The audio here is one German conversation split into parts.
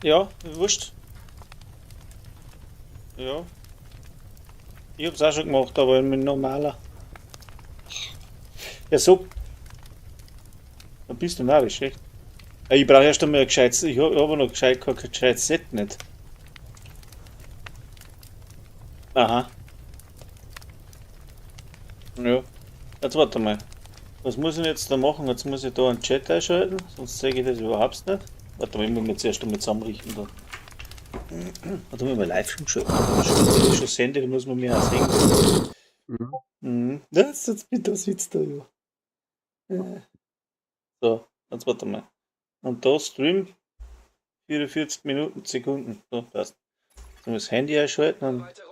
Ja, wurscht. Ja. Ich hab's auch schon gemacht, aber mit normaler. Ja, so. Dann bist du narrisch, echt. Ich brauche erst einmal ein gescheites. Ich habe aber noch kein gescheites Set nicht. Aha. Ja. Jetzt warte mal. Was muss ich denn jetzt da machen? Jetzt muss ich da einen Chat einschalten, sonst zeige ich das überhaupt nicht. Warte mal, ich muss mich zuerst einmal zusammenrichten da. Warte mal, mal live schon schalten. Wenn ich schon sende, dann muss man mir auch sehen. Mhm. Das jetzt bitte sitzt da, ja. So, jetzt warte mal. Und da Stream 44 Minuten, Sekunden. So, passt. Jetzt muss das Handy einschalten und.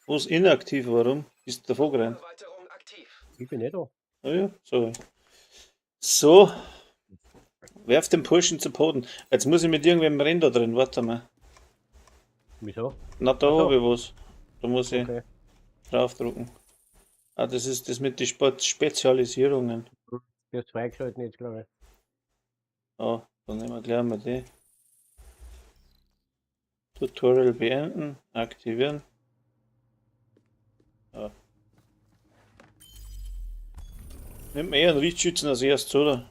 Wo ist inaktiv? Warum? Bist du davor gerannt? Ich bin nicht da. Ah ja, so. So, werf den Burschen zu Boden. Jetzt muss ich mit irgendwem rennen da drin, warte mal. Wieso? Na, da habe Achso, ich was. Da muss ich okay. draufdrucken. Ah, das ist das mit den Spezialisierungen. Du hast freigeschalten jetzt, glaube ich. Ah, dann nehmen wir gleich mal die. Tutorial beenden, aktivieren. Ja. Nimmt man eher einen Richtschützen als erstes, oder?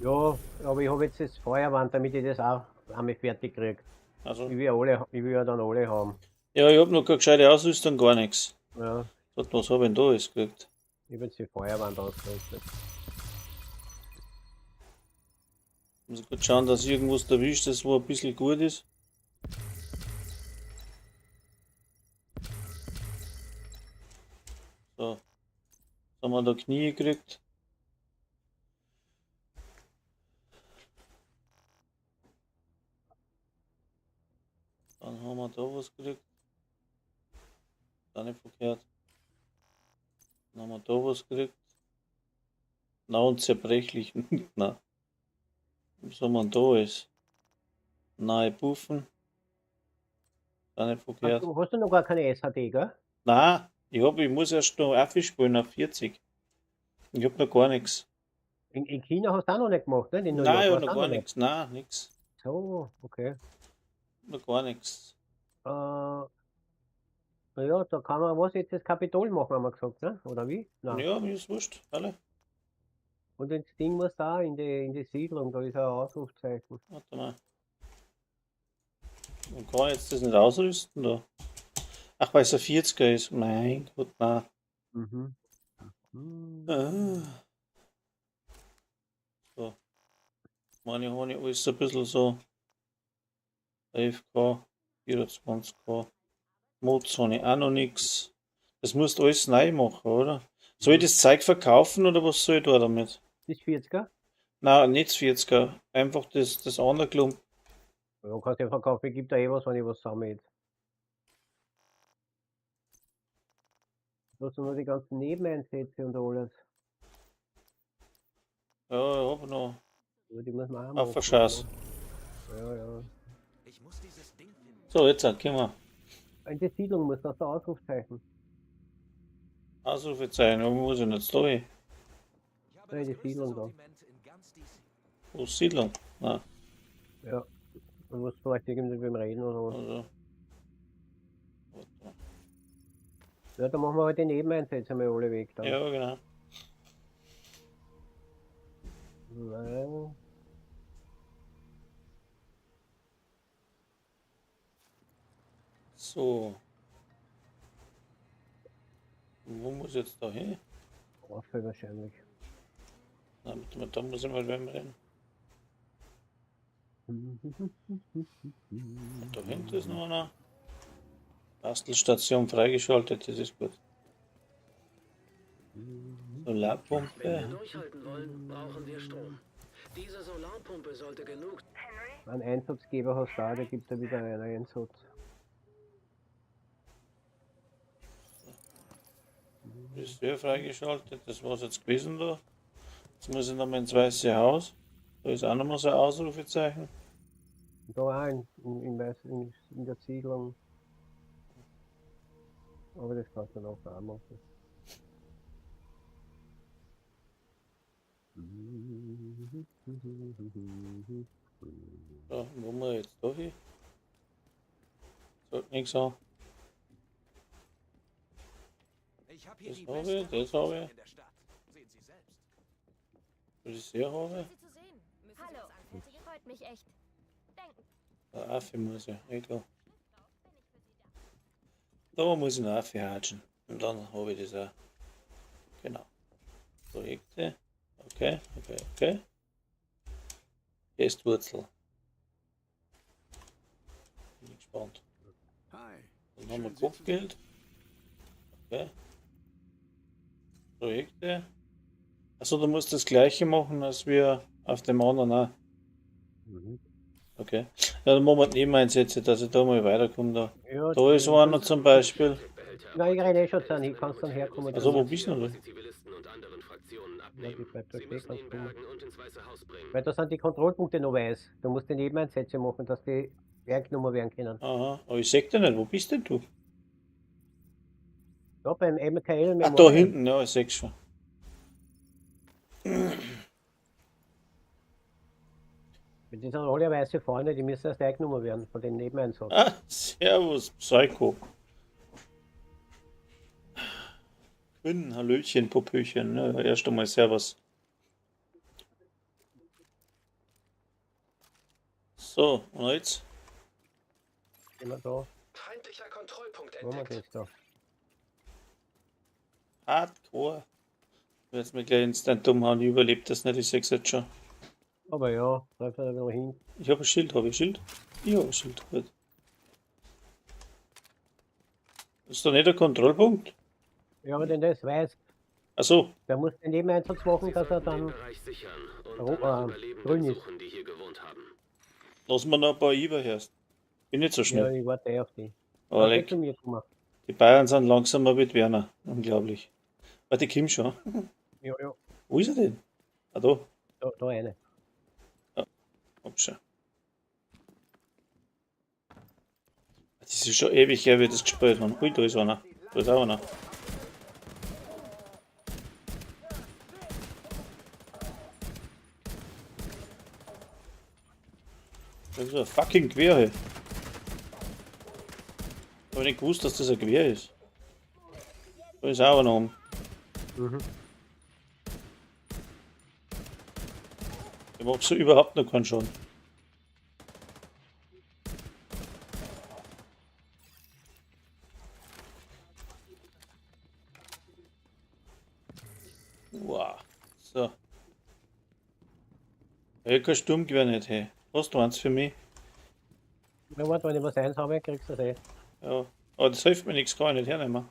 Ja, aber ich habe jetzt das Feuerwand, damit ich das auch einmal fertig kriege. Also, Ich will ja dann alle haben. ja, ich habe noch keine gescheite Ausrüstung, gar nichts. Ja, Was habe ich denn da alles gekriegt? ich habe jetzt die Feuerwand ausgerüstet. Muss ich kurz schauen, dass ich irgendwas erwischt, das wo ein bisschen gut ist. So, jetzt haben wir da Knie gekriegt. Dann haben wir da was gekriegt. Gar nicht verkehrt. Dann haben wir da was gekriegt. Na und zerbrechlich. Na, was haben wir denn da alles? Nahe Buffen. Gar nicht verkehrt. Hast du noch gar keine SHD, gell? Na, ich muss erst noch aufspielen auf 40. Ich hab noch gar nichts. In China hast du auch noch nicht gemacht, ne? In New Nein, York ich hab warst noch du auch gar noch nicht. nichts. Nein, nix. So, okay. Noch gar nichts. Naja, da kann man was jetzt das Kapitol machen, haben wir gesagt, ne? Oder wie? Nein. Ja, mir ist wurscht. Alle. Und das Ding muss da in die Siedlung, da ist ein Ausrufzeichen. Warte mal. Und kann ich jetzt das nicht ausrüsten da? Ach, weil es ein 40er ist. Mein Gott, nein. Mhm. Ah, so. Meine habe ich alles ein bisschen so. 11K, 24K. Mods habe ich auch noch nichts. Das musst du alles neu machen, oder? Soll ich das Zeug verkaufen oder was soll ich da damit? Das 40er? Nein, nicht das 40er. Einfach das andere Klump. Ja, kannst du ja verkaufen, ich gebe da eh was, wenn ich was sammle jetzt. Du hast nur die ganzen Nebeneinsätze und alles. Ja, ich hab noch. Ja, die muss man auch Auf machen. Verschaß. Ja, ja. So, jetzt können wir. In die Siedlung muss das da Ausrufzeichen. Ausrufezeichen, wo muss ich denn jetzt da hin? In die Siedlung da. Wo ist Siedlung? Nein, Ja. Du musst vielleicht irgendwie mit wem reden oder was. also. Warte mal. Ja, da machen wir halt die Nebeneinsätze einmal alle weg dann. Ja, genau. Nein. So. Wo muss ich jetzt da hin? Waffe wahrscheinlich. Nein, da muss ich mal wem reden. Da hinten ist noch einer. Bastelstation freigeschaltet, das ist gut. Solarpumpe. Wenn wir durchhalten wollen, brauchen wir Strom. Diese Solarpumpe sollte genug. Einen Einsatzgeber hast du da, da gibt es ja wieder einen Einsatz. Ist der freigeschaltet, das war's jetzt gewesen da. Jetzt muss ich nochmal ins Weiße Haus. Da ist auch nochmal so ein Ausrufezeichen. Da auch in der Siedlung. Aber das kannst du noch auch machen. So, wo wir jetzt da hin? Sagt nichts an. Ich habe hier Das die habe beste ich, das habe ich. in der Stadt. Sehen Sie selbst. Was ich sehr habe. Sie zu sehen. Hallo, anfertigen freut mich echt. Denken. Der Affe muss ich, egal. Da muss ich einen Affe hatschen. Und dann habe ich das auch. Genau. Projekte. Okay, okay, okay. Gestwurzel. Bin gespannt. Hi. Dann haben wir Kopfgeld. Okay. Projekte. Also du musst das gleiche machen, als wir auf dem anderen auch. Mhm. Okay. Ja, dann machen wir Nebeneinsätze, dass ich da mal weiterkomme. Da, Ja, da ist einer zum Beispiel. Nein, ich renne eh schon zu, ich kannst dann herkommen. Also wo bist du denn? Die Zivilisten und anderen Fraktionen Ja, abnehmen. die bleibt da Sie stehen, müssen kannst ihn kommen. bergen und ins Weiße Haus bringen. Weil da sind die Kontrollpunkte noch weiß. Du musst die Nebeneinsätze machen, dass die weggenommen werden können. Aha, aber ich seh dich nicht. Wo bist denn du? Da beim MKL Ah, Memorial. da hinten, ja, ich seh's schon. Die sind alle weiße vorne, die müssen erst eingenommen werden von den Nebeneinsatz. Ah, servus, Psycho. Quinn, Hallöchen, Popöchen. Ne? Erst einmal servus. So, und jetzt? Immer da. Feindlicher Kontrollpunkt Wo haben wir entdeckt. das da? Hardcore. Ich werde mir gleich instant umhauen, ich überlebe das nicht, ich sag's jetzt schon. Aber ja, läuft da ein bisschen hin. Ich habe ein Schild, habe ich Schild? Ich habe ein Schild, gut. Ist da nicht der Kontrollpunkt? Ja, aber denn das weiß, Achso, der muss den Nebeneinsatz machen, Sie dass er sollten den dann. Bereich sichern und Ro- danach grün Überlebenden ist. suchen, die hier gewohnt haben. lassen wir noch ein paar überherst. Bin nicht so Ja, schnell. ich warte eh auf die. Aber Ach, leck, zu mir kommen. die Bayern sind langsamer wie die Werner. Unglaublich. Warte, Kim schon. Ja, ja. Wo ist er denn? Ah, da. Da eine. Hab schon. Das ist schon ewig her, wie wir das gespielt haben. Ui, da ist einer. Da ist auch einer. Das ist ein fucking Gewehr. Hey. Ich hab nicht gewusst, dass das ein Gewehr ist. Da ist auch einer oben. Mhm. Ich mach so überhaupt noch keinen Schaden. Wow. So. Ich kein Sturmgewehr nicht, hey. Hast du eins für mich? Ja, warte, wenn ich was eins habe, kriegst du das eh. Ja. Aber das hilft mir nichts, kann ich nicht hernehmen.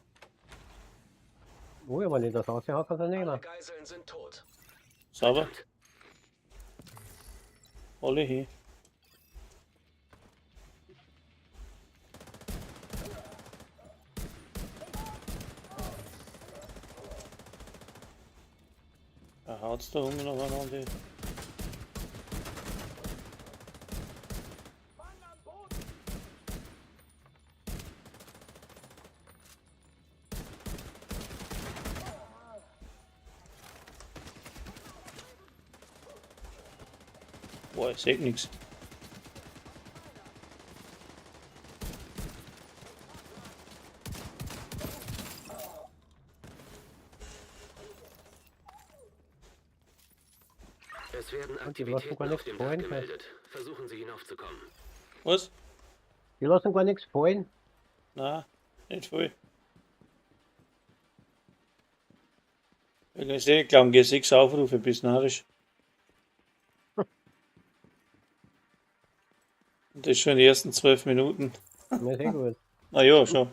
Oh, ja, wenn ich das raushaue, kannst du Alle nehmen. Geiseln sind tot. Sauber. Alle hin. Da haut's da oben noch einer an die. Boah, ich seh nix. Es werden Und die lassen gar Aktivitäten auf nichts dem Dach fallen, gemeldet. Versuchen Sie hinaufzukommen. Was? Die lassen gar nichts fallen. Nein, nicht voll. Ich sehe, glaube ich, 6 Aufrufe bis narrisch. Und das schon in den ersten 12 Minuten. Das ist eh gut. Na ja, schon.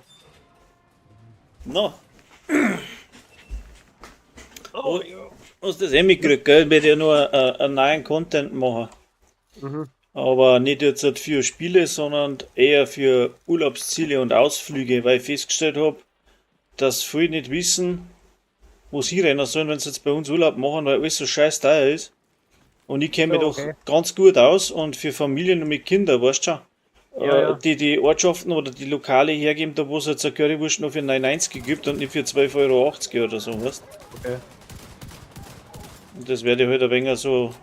No. Oh, hast du das eh mitgekriegt, gell? Ich werde ja nur einen neuen Content machen. Mhm. Aber nicht jetzt halt für Spiele, sondern eher für Urlaubsziele und Ausflüge, weil ich festgestellt habe, dass viele nicht wissen, wo sie rennen sollen, wenn sie jetzt bei uns Urlaub machen, weil alles so scheiß teuer ist. Und ich kenne mich Ja, doch okay. ganz gut aus und für Familien mit Kindern, weißt du schon, Ja, ja. die Ortschaften oder die Lokale hergeben, da wo es jetzt eine Currywurst noch für 9,90 gibt und nicht für 12,80 € oder so, weißt du? Okay. Und das werde ich halt ein wenig so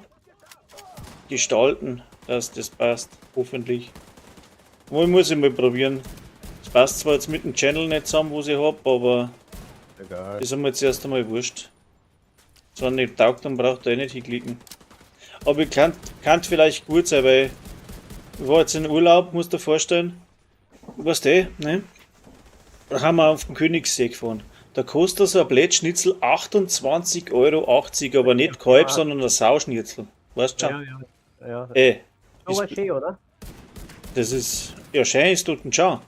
gestalten. dass das passt. Hoffentlich. Mal muss ich mal probieren. Das passt zwar jetzt mit dem Channel nicht zusammen, was ich hab, aber Egal. das ist mir jetzt erst einmal wurscht. Wenn er nicht taugt, dann braucht er eh nicht hinklicken. Aber ich kann vielleicht gut sein, weil ich war jetzt in Urlaub, musst du dir vorstellen. Weißt du, ne? Da haben wir auf den Königssee gefahren. Da kostet so ein Blättschnitzel 28,80 €, aber nicht Kalb, sondern ein Sauschnitzel. Weißt du Ja, schon? ja. Ja. So Ist, was schön, oder? das ist. Ja, schön ist dort schon.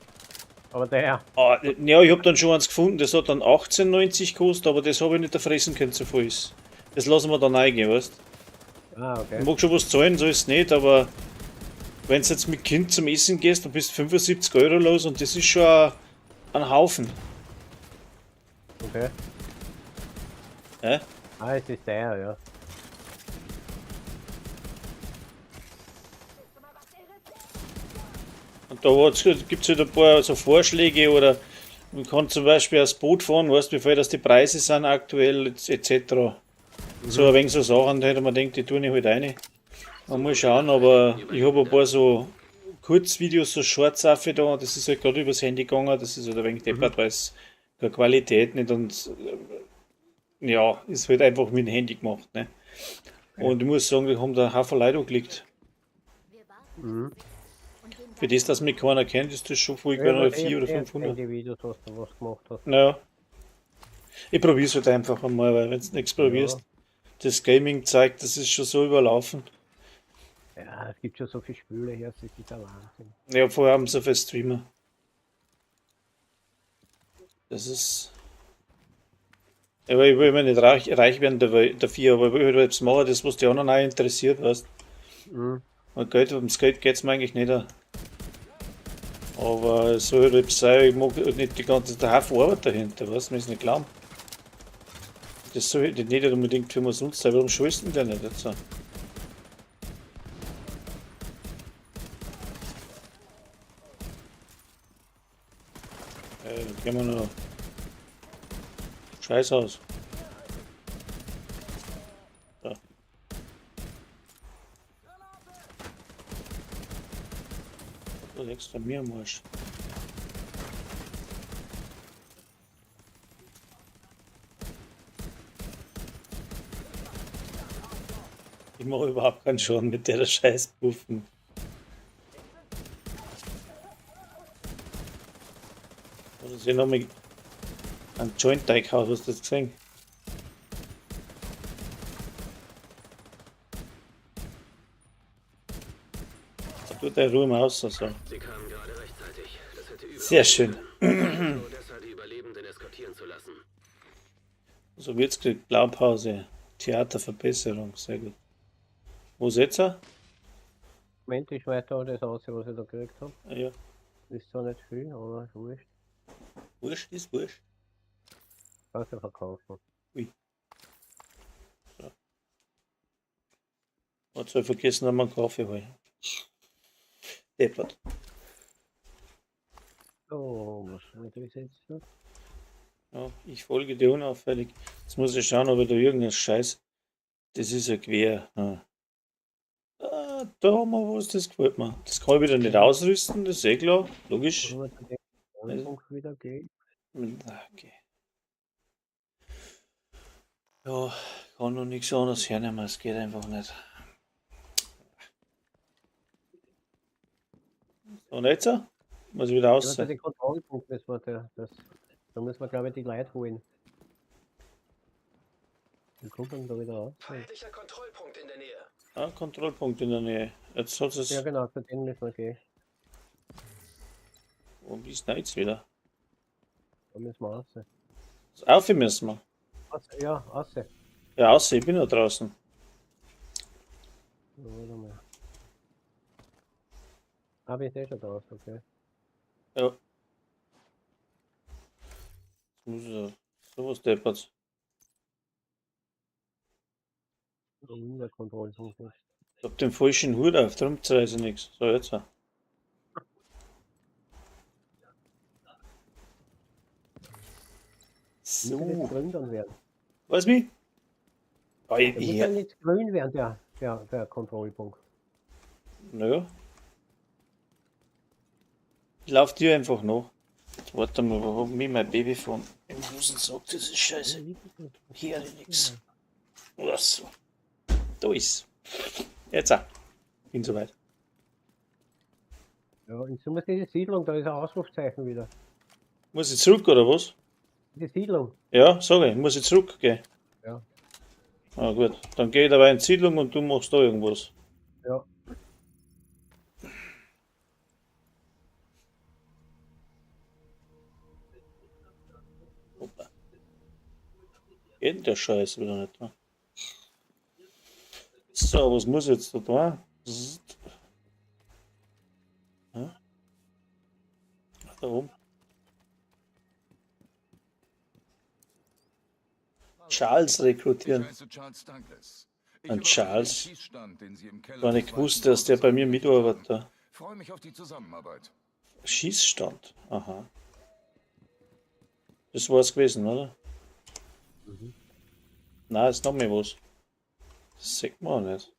Aber der. Ah, ja, ich habe dann schon eins gefunden, das hat dann 18,90 gekostet, aber das habe ich nicht erfressen können, so viel ist. Das lassen wir dann eingehen, weißt du? Ah, okay. Ich mag schon was zahlen, so ist es nicht, aber wenn du jetzt mit Kind zum Essen gehst, dann bist du 75 € los und das ist schon ein Haufen. Okay. Ja? Ah, es ist der, ja. Und da gibt es halt ein paar so Vorschläge oder man kann zum Beispiel als Boot fahren, weißt du, wie viel das die Preise sind aktuell etc. So ein wenig so Sachen, da hätte man denkt, die tue ich halt rein. Man muss schauen, aber ich habe ein paar so Kurzvideos, so Shorts auch für da, das ist halt gerade übers Handy gegangen, das ist halt ein wenig deppert, weil es keine Qualität nicht und ja, ist halt einfach mit dem Handy gemacht. Ne? Und ich muss sagen, wir haben da einen Haufen Leute angeklickt. Wir warten Mhm. und gehen Für das, dass mich keiner kennt, ist das schon viel, Ja, gerne aber 400 oder erst 500. die Videos, was du was gemacht hast. Naja. Ich probiere es halt einfach einmal, weil wenn du nichts probierst, das Gaming zeigt, das ist schon so überlaufen. Ja, es gibt schon so viele Spüle hier, das ist der Wahnsinn. Ja, vorher haben sie so viele Streamer. Das ist. Ja, aber ich will mir nicht reich werden dafür, aber ich will halt etwas machen, das was die anderen auch interessiert, weißt Mhm. du. Ums Geld geht es mir eigentlich nicht. Aber es soll halt etwas sein, ich mag halt nicht die ganze der Haufen Arbeit dahinter, weißt du, mir ist nicht glauben. Das soll halt nicht unbedingt für umsonst sein, warum schulst du denn nicht dazu? Gehen wir noch. Scheiß aus. So. Du legst an mir am Arsch. Ich mache überhaupt keinen Schaden mit der Scheißpuffen. Oder sie noch mal einen Joint-Teig haut, hast du das gesehen? Da tut der Ruhe mal aus. So. Sie kamen gerade rechtzeitig. Das hätte überall Sehr schön. sein. Nur deshalb die Überlebenden eskortieren zu lassen. So wird's gekriegt. Blaupause. Theaterverbesserung. Sehr gut. Wo ist jetzt er? Moment, ich weiter das aus, was ich da gekriegt habe. Ah, ja. Ist zwar nicht viel, aber wurscht. Wurscht ist wurscht. Kannst du verkaufen. Hat so vergessen, dass man einen Kaffee holen. Deppert. So, was soll ich das jetzt noch? Ja, ich folge dir unauffällig. Jetzt muss ich schauen, ob ich da irgendein Scheiß. Das ist ja quer. Ah. Ah, da haben wir was, das gefällt mir. Das kann ich wieder nicht ausrüsten, das ist eh klar. Logisch. Wollen wir den Standpunkt wieder gehen? Okay. Ja, kann noch nichts anderes hernehmen, es geht einfach nicht. So, und jetzt? Muss ich wieder Ja, raus? das ist der Kontrollpunkt, das war da müssen wir glaube ich die Leute holen. Die kommen da wieder raus. Feindlicher Kontrollpunkt in der Nähe. Ah, Kontrollpunkt in der Nähe. Jetzt hat es. Ja genau, zu denen müssen wir gehen. Wo bist du denn jetzt wieder? Da müssen wir raus. Auf müssen wir. Ja, raus. Ja, aus, ich bin da draußen. Ja, warte mal. Ah, bin ich eh schon draus, okay. Ja. Jetzt muss ich sowas deppert. Der Kontrollpunkt ist. Ich hab den falschen Hut auf, darum zeige ich nichts. So, jetzt. Muss ja nicht So. grün dann werden. Was mich? Oh, Der muss ja nicht grün werden, der Kontrollpunkt. Naja. Ich lauf dir einfach nach. Warte mal, wo hab ich mein Babyphone im Hosensack? Das ist scheiße. Hier nix. Oder so. Da ist. Jetzt auch. Bin soweit. Ja, in Summe ist diese Siedlung, da ist ein Ausrufzeichen wieder. Muss ich zurück oder was? Die Siedlung. Ja, sag ich, muss ich zurückgehen. Ja. Ah gut, dann geh ich dabei in die Siedlung und du machst da irgendwas. Ja. Hoppla. Geht denn der Scheiß wieder nicht, ne? So, was muss ich jetzt da tun? Zzzt. Ja? Ach, da oben. Charles Ich rekrutieren. heiße Charles Douglas. Ich Und überwache den Charles? Schießstand, den Sie im Keller Gar des nicht Weißen gewusst, dass der Hauses bei mir eingerichtet mitarbeitet. haben. Freue mich auf die Zusammenarbeit. Schießstand. Aha. Das war's gewesen, oder? Nein, ist noch mehr was. Das sieht man auch nicht.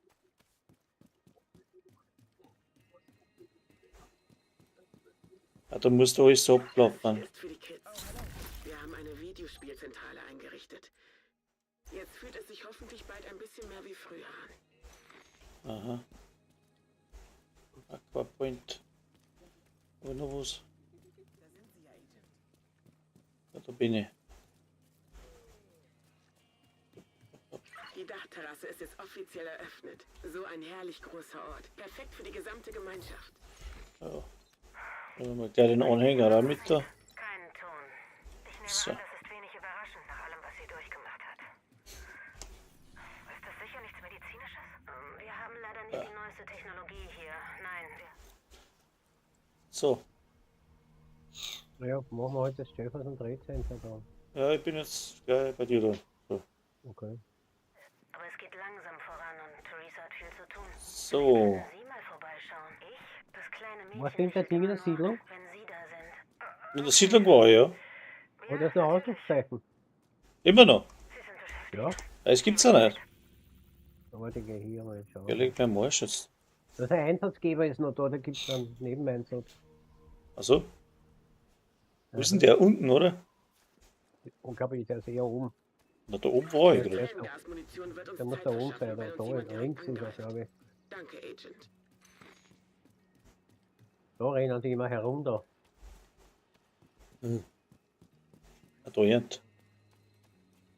Ah, da musst du alles so abklappern. Ist für die Kids. Wir haben eine Videospielzentrale eingerichtet. Jetzt fühlt es sich hoffentlich bald ein bisschen mehr wie früher an. Aha. Aquapoint. Oder noch was? Ja, da bin ich. Die Dachterrasse ist jetzt offiziell eröffnet. So ein herrlich großer Ort. Perfekt für die gesamte Gemeinschaft. Ja. Dann haben wir gleich den Anhänger da mit da. Keinen Ton. Ich nehme So. an, das ist wenig überraschend nach allem, was sie durchgemacht hat. Ist das sicher nichts Medizinisches? Wir haben leider nicht die neueste Technologie hier. Nein, So. Ja, machen wir halt das Jefferson Drehcenter da. Ja, ich bin jetzt gleich bei dir da. So. Okay. aber es geht langsam voran und Theresa hat viel zu tun. So. Können Sie mal vorbeischauen? Ich? Das kleine Mädchen Was stimmt das steht Ding in immer der Siedlung? nur, wenn Sie da sind. In der Siedlung war ich, ja. Oh, das ist ein Ausrufzeichen. Immer noch. Sie sind beschäftigt. Ja. Es gibt's ja nicht. Aber die gehen hier mal schauen. Ja, leg mir am Arsch jetzt. Das ist ein Einsatzgeber ist noch da, da gibt es einen Nebeneinsatz. Achso. Wo ist denn der? Unten, oder? Unglaublich, der ist eher oben. Na, da oben war ich Ja, gerade. Gasmunition wird uns Der muss Zeit da oben verschaffen, sein, während da Sie mit Ihrem links ist er, angreifen. glaube ich. Danke, Agent. Da rennen die immer herum da. Da hinten.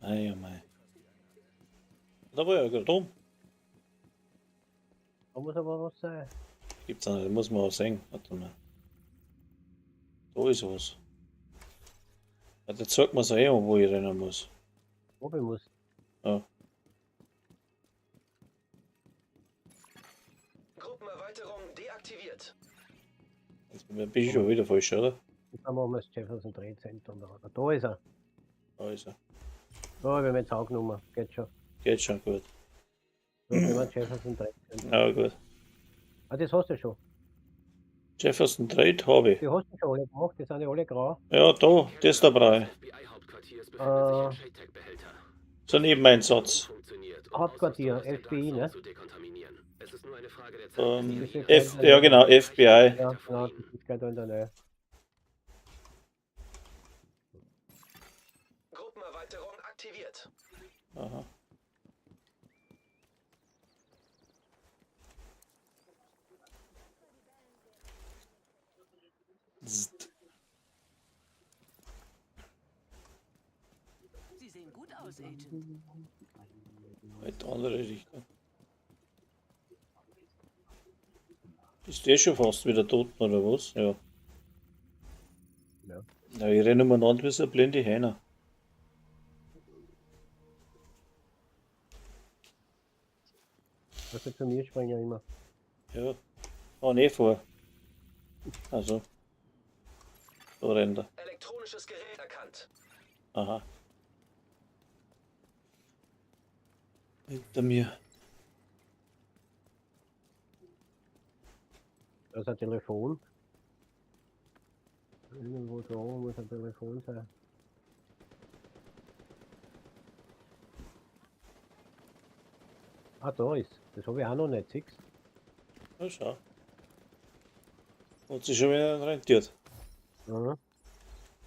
Mei, ja, mei. Da war ja gerade oben. Da muss aber was sein. Gibt's ja nicht, da muss man auch sehen. Warte mal. Da ist was. Ja, da zeigt man eh an, wo ich rennen muss. Oben muss. Ja. Gruppenerweiterung deaktiviert. Jetzt bin ich schon wieder falsch, oder? Und dann machen wir das Jefferson Drehzentrum da. Da ist er. Da ist er. Da habe ich mir jetzt auch genommen. Geht schon. Geht schon gut. Da haben wir das Jefferson Drehzentrum. Ja, gut. Ah, das hast du schon. Jefferson Trade habe ich. Die hast du schon alle gemacht, die sind ja alle grau. Ja, da, das da brauche ich. FBI-Hauptquartiers Äh. befindet sich im Shake-Tag-Behälter. So ein Nebeneinsatz. Funktioniert, um Hauptquartier, Ausrüstung aus der FBI, ne? Dachzone zu dekontaminieren. Es ist nur eine Frage der Zeit, bis die Ja genau, FBI. Ja, genau, das ist gleich da in der Nähe. Gruppenerweiterung aktiviert. Aha. Zzzt. Sie sehen gut aus, Agent. Halt andere Richtung. Ist der schon fast wieder tot oder was? Ja. Ja. Ja, ich renne umeinander wie so eine blinde Hähne. Das ist zu mir springen immer. Ja. Ah, nicht vor. Also. Da rennt er. Elektronisches Gerät erkannt. Aha. Hinter mir. Das ist ein Telefon. Irgendwo da oben muss ein Telefon sein. Ah, da ist. Das habe ich auch noch nicht. Siehst Na schau. Hat sich schon wieder rentiert. Mhm.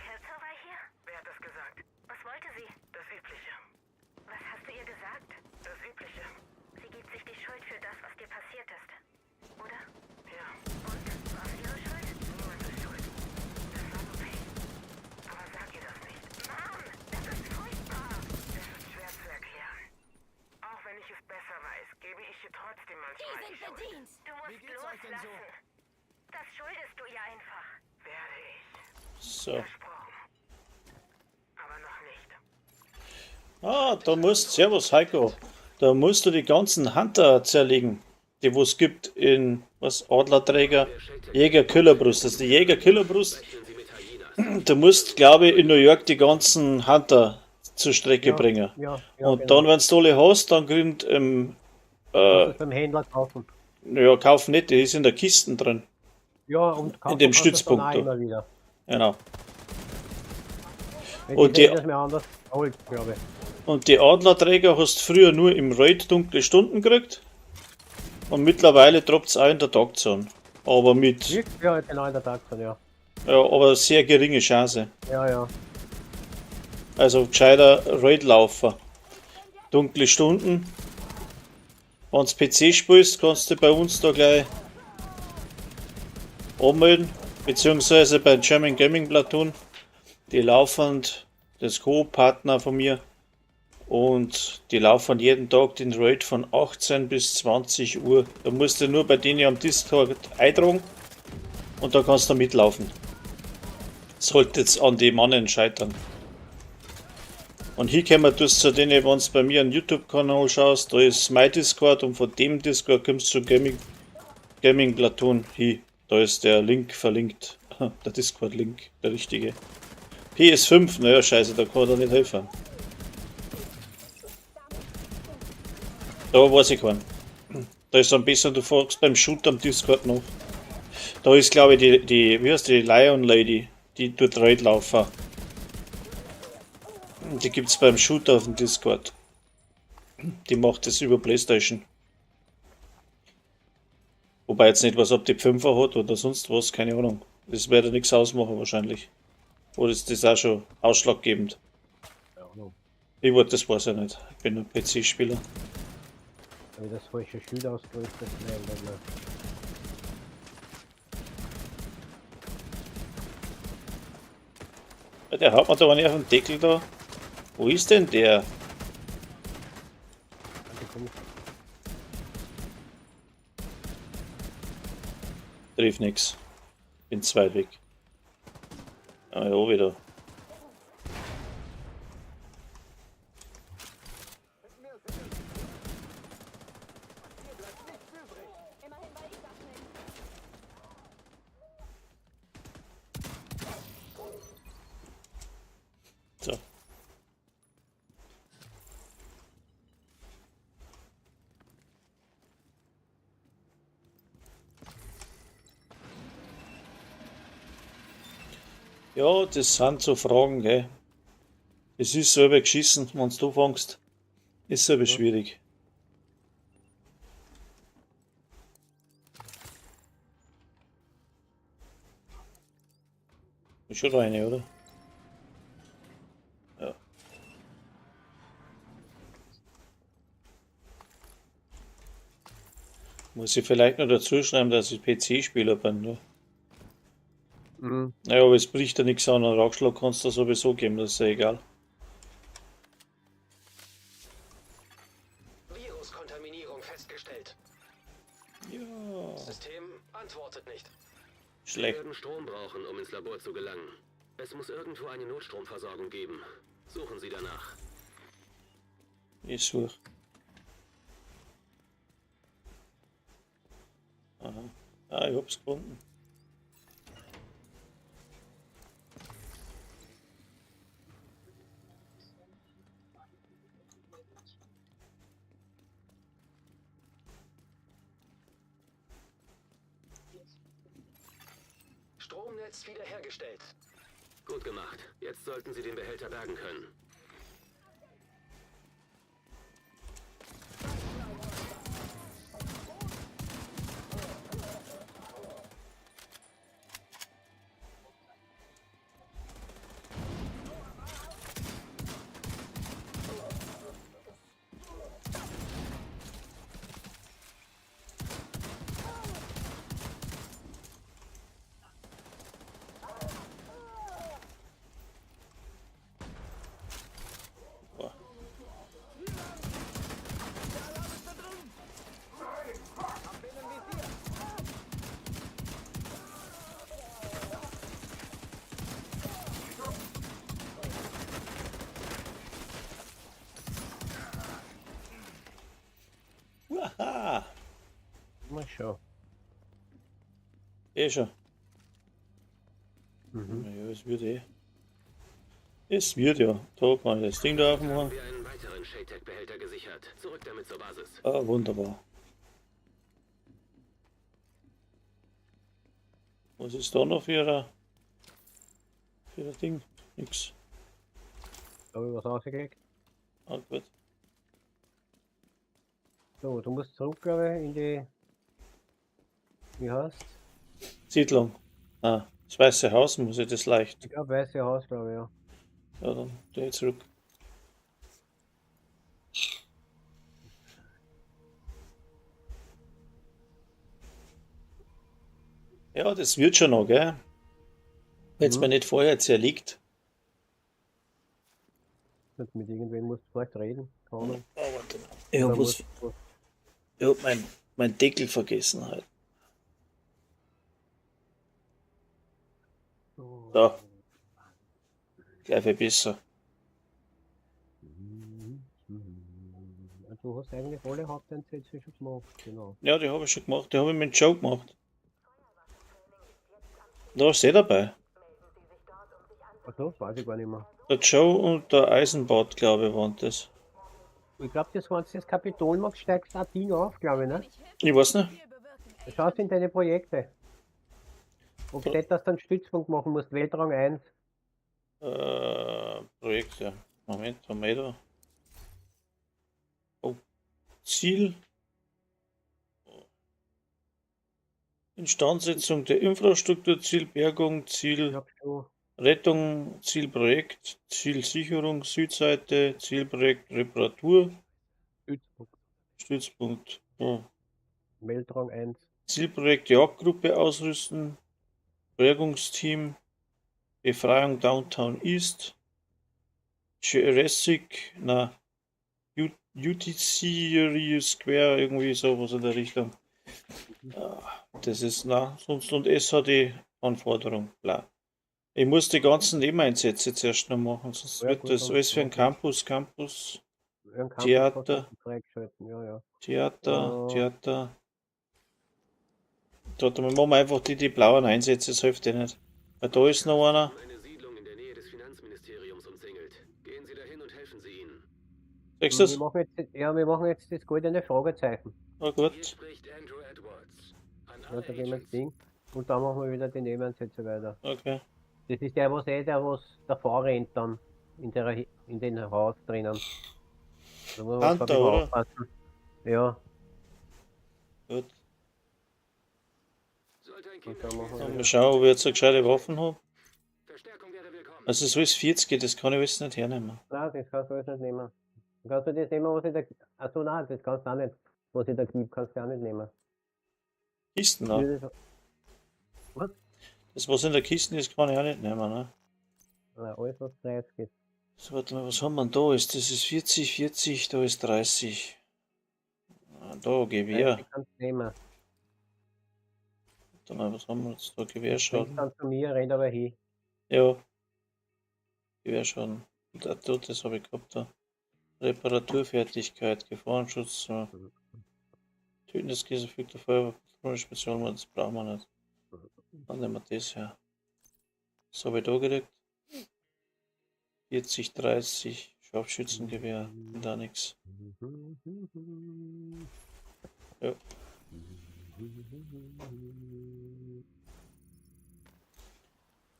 Kelso war hier? Wer hat das gesagt? Was wollte sie? Das Übliche. Was hast du ihr gesagt? Das Übliche. Sie gibt sich die Schuld für das, was dir passiert ist. Oder? Ja, Und? War es ihre Schuld? niemand ist schuld. Das war nur Pech. Aber sag ihr das nicht. Mann, das ist furchtbar. Es ist schwer zu erklären. Auch wenn ich es besser weiß, gebe ich ihr trotzdem Die manchmal die sind Schuld. bedient. Du Wie musst geht's euch denn so? loslassen. Das schuldest du ihr einfach. Werde ich. So. Versprochen. Aber noch nicht. Ah, da musst, servus Heiko, da musst du die ganzen Hunter zerlegen, die wo es gibt in, was, Adlerträger, Jäger-Killerbrust, das ist die Jäger-Killerbrust. Du musst, glaube ich, in New York die ganzen Hunter zur Strecke bringen. Ja, ja, Und genau. dann, wenn du alle hast, dann kriegst du, Kannst du beim Händler kaufen. ja, kauf nicht, die ist in der Kisten drin. Ja, und kaufen dem kannst du es dann Stützpunkt auch da. immer wieder. Genau. Wenn Und die die- das mir anders holt, glaube ich. Und die Adlerträger hast du früher nur im Raid dunkle Stunden gekriegt. Und mittlerweile droppt es auch in der Tagzone. Aber mit, Wirklich? Ja, genau in der Tagzone, ja. ja, aber sehr geringe Chance. Ja, ja. Also gescheiter Raid-Laufer. Dunkle Stunden. Wenn du PC spielst, kannst du bei uns da gleich anmelden. Beziehungsweise bei German Gaming Platoon. Die laufen, das Co-Partner von mir. Und die laufen jeden Tag den Raid von 18 bis 20 Uhr. Da musst du nur bei denen am Discord eintragen. Und da kannst du mitlaufen. Sollte jetzt an die Mannen scheitern. Und hier kommen wir zu denen, wenn du bei mir einen YouTube-Kanal schaust, da ist mein Discord und von dem Discord kommst du zum Gaming Platoon hier. Da ist der Link verlinkt. Der Discord-Link, der richtige. PS5, naja, scheiße, da kann er nicht helfen. Da weiß ich keinen. Da ist am besten, du fragst beim Shoot am Discord noch. Da ist, glaube ich, die wie heißt die Lion Lady, die tut Raid laufen. Die gibt's beim Shooter auf dem Discord. Die macht das über PlayStation. Wobei jetzt nicht was ob die 5er hat oder sonst was, keine Ahnung. Das wird ja nichts ausmachen wahrscheinlich. Oder ist das auch schon ausschlaggebend? Ich wollte, das weiß ich nicht. Ich bin ein PC-Spieler. Habe ich das falsche Schild ausgerüstet? Nein, nein, nein. Ja, der hat mir da einen auf dem Deckel da. Wo ist denn der? Also komm, Triff nix. Bin zu weit weg. Ah ja, wieder. Immerhin war ich das nicht. So. Ja, das sind so Fragen, gell. Es ist selber geschissen, wenn du fängst. Ist selber schwierig. Ist schon eine, oder? Ja. Muss ich vielleicht noch dazu schreiben, dass ich PC-Spieler bin, ne? Mhm. Naja, aber es bricht ja nichts an. Einen Rauchschlag kannst du sowieso geben, das ist ja egal. Viruskontaminierung festgestellt. Ja. System antwortet nicht. Wir Schlecht. werden Strom brauchen, um ins Labor zu gelangen. Es muss irgendwo eine Notstromversorgung geben. Suchen Sie danach. Ich suche. Aha. Ah, ich hab's gefunden. Stromnetz wiederhergestellt. Gut gemacht. Jetzt sollten Sie den Behälter bergen können. Mal schauen. Eh schon. Mhm. Ja, es wird eh. Es wird ja. Da kann ich das Ding da Haben aufmachen. wir einen weiteren Shadetech-Behälter gesichert. Zurück damit zur Basis. Ah, wunderbar. Was ist da noch für ein Ding? Nix. Da habe ich was rausgekriegt. Ah, gut. So, du musst zurück, glaube ich, in die. Wie heißt? Siedlung. Ah, das Weiße Haus muss ich das leicht. Ich glaube, Weiße Haus, glaube ich, ja. Ja, dann gehe ich zurück. Ja, das wird schon noch, gell? Wenn es mir nicht vorher zerlegt. Mit irgendwem musst du vielleicht reden. Keine Ahnung. Ich Oder hab, musst ich hab mein Deckel vergessen halt. du- Da. Gleich viel besser. Du hast eigentlich alle Haupteinsätze schon gemacht, genau. Ja, die habe ich schon gemacht. Die habe ich mit Joe gemacht. Da ist eh dabei. Achso, weiß ich gar nicht mehr. Der Joe und der Eisenbart, glaube ich, waren das. Ich glaube, das, wenn du das Kapitol machst, steigst du ein Ding auf, glaube ich, ne? Ich weiß nicht. Schau in deine Projekte. Ob steht, dass du einen Stützpunkt machen musst, Weltrang 1. Projekte. Moment, haben wir da. Oh. Ziel. Instandsetzung der Infrastruktur, Ziel Bergung, Ich Ziel hab schon. Rettung, Zielprojekt, Zielsicherung, Südseite, Zielprojekt Reparatur, Stützpunkt. Stützpunkt. Ja. Weltrang 1. Zielprojekt Jagdgruppe ausrüsten, Bergungsteam, Befreiung Downtown East, Jurassic, UTC Square, irgendwie sowas in der Richtung. Das ist, sonst und SHD-Anforderung, bla. Ich muss die ganzen Nebeneinsätze zuerst noch machen, sonst Ja, wird gut, das dann alles für einen mach Campus, Irgendein Campus Theater. kannst du freigeschalten, ja, ja. Theater. Dort machen wir einfach die blauen Einsätze, das hilft dir nicht. Weil da ist noch einer. Eine Siedlung in der Nähe des Finanzministeriums umzingelt. Gehen Sie dahin und helfen Sie ihnen. Siehst du das? Wir machen jetzt das goldene Fragezeichen. Na Hier gut. spricht Andrew Edwards. An Ja, alle da gehen wir ins Agents. Ding. Und dann machen wir wieder die Nebeneinsätze weiter. Okay. Das ist der, was davor rennt dann. In den Haus drinnen. Da muss man Hunter, glaub ich, mal oder? aufpassen. Ja, Gut. Sollte ein und Kind dann machen wir Dann mal wieder. schauen, ob ich jetzt eine gescheite Waffen habe. Verstärkung wäre willkommen. Also so ist 40, das kann ich alles nicht hernehmen. Nein, das kannst du alles nicht nehmen. Kannst du das nehmen, was ich da. Achso, nein, das kannst du auch nicht. Was ich da gibt, kannst du auch nicht nehmen. Kisten noch. Was? Das, was in der Kiste ist, kann ich auch nicht nehmen, ne? Nein, alles, was 30 ist. So, warte mal, was haben wir denn da? Das ist 40, da ist 30. Da, Gewehr. 30 kannst du nehmen. Dann, was haben wir jetzt da? Bringst Gewehrschaden. dann zu mir, rennt aber hin. Ja. Gewehrschaden. Das habe ich gehabt da. Reparaturfertigkeit, Gefahrenschutz. Tötendes Käse fügt der Feuerwehr, Spezialmann, das brauchen wir nicht. Dann nehmen wir das her. Was habe ich da gekriegt? 40, 30, Scharfschützengewehr, da nix. Ja.